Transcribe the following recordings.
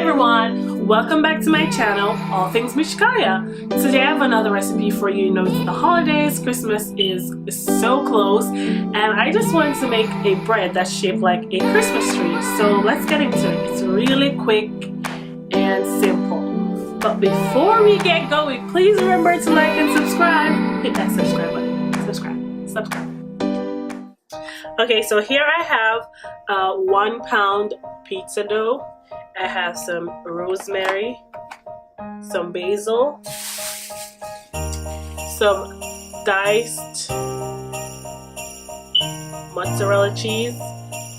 everyone, welcome back to my channel, All Things Mishkaya. Today I have another recipe for you. You know, it's the holidays, Christmas is so close, and I just wanted to make a bread that's shaped like a Christmas tree. So let's get into it. It's really quick and simple. But before we get going, please remember to like and subscribe. Hit that subscribe button. Subscribe. Okay, so here I have 1 pound pizza dough. I have some rosemary, some basil, some diced mozzarella cheese,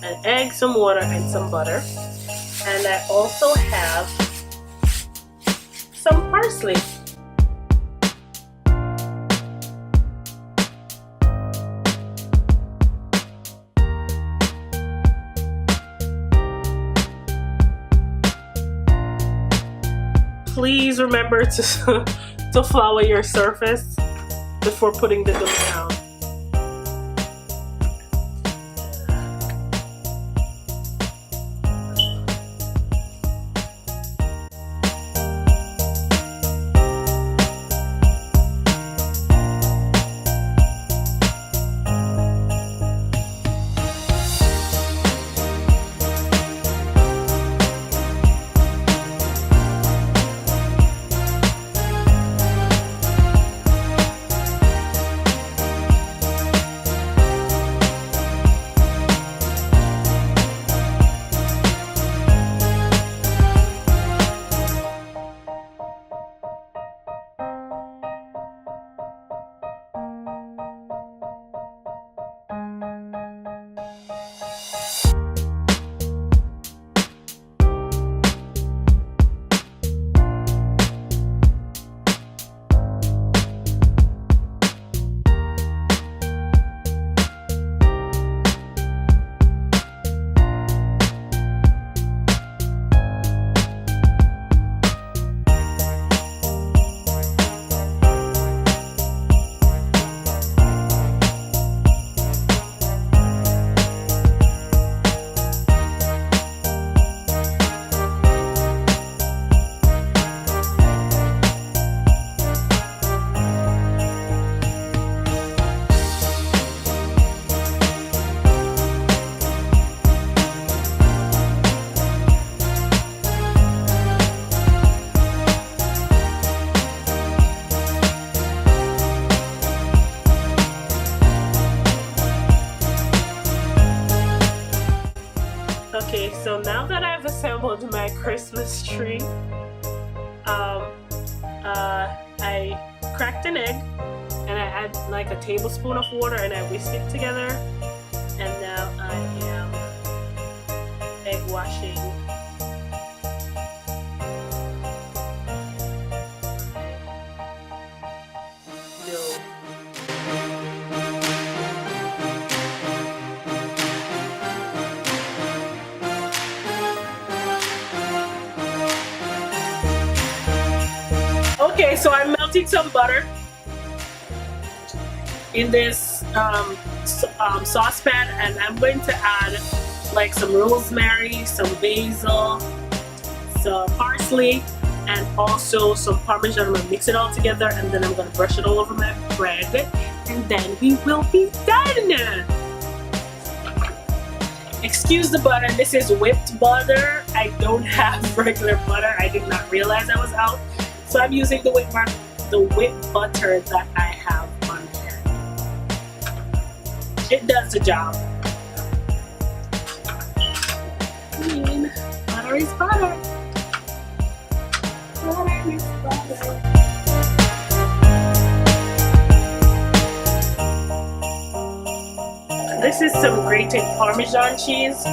an egg, some water, and some butter. And I also have some parsley. Please remember to flour your surface before putting the dough down. Okay, so now that I've assembled my Christmas tree, I cracked an egg and I add like a tablespoon of water and I whisk it together, and now I am egg washing dough. Okay, so I'm melting some butter in this saucepan, and I'm going to add like some rosemary, some basil, some parsley, and also some Parmesan. I'm going to mix it all together, and then I'm going to brush it all over my bread, and then we will be done. Excuse the butter, this is whipped butter. I don't have regular butter. I did not realize I was out. So I'm using the whipped butter that I have on hand. It does the job. Butter is butter. Butter is butter. This is some grated Parmesan cheese.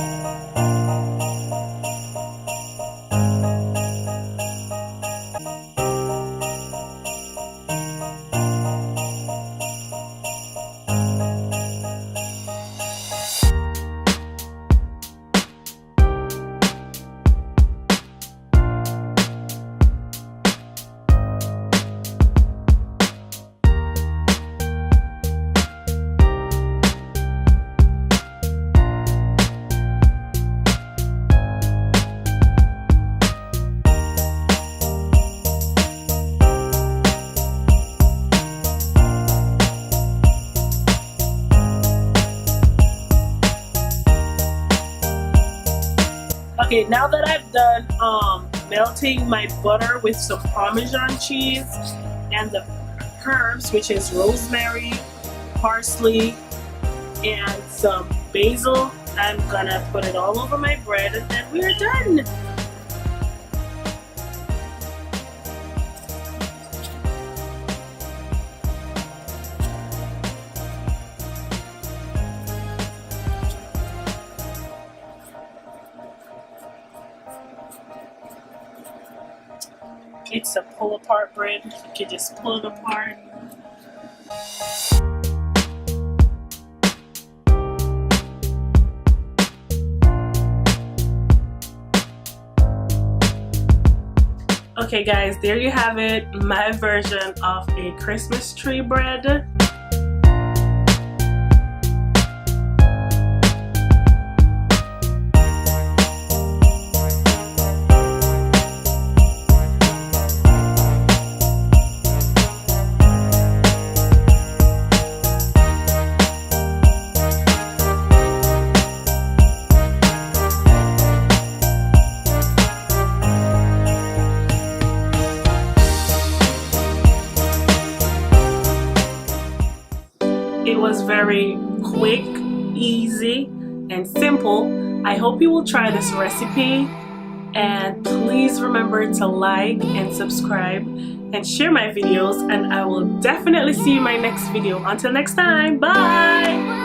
Okay, now that I've done melting my butter with some Parmesan cheese and the herbs, which is rosemary, parsley, and some basil, I'm gonna put it all over my bread and then we're done. It's a pull apart bread. You can just pull it apart. Okay guys, there you have it, my version of a Christmas tree bread. It was very quick, easy, and simple. I hope you will try this recipe, and please remember to like and subscribe and share my videos, and I will definitely see you in my next video. Until next time, bye!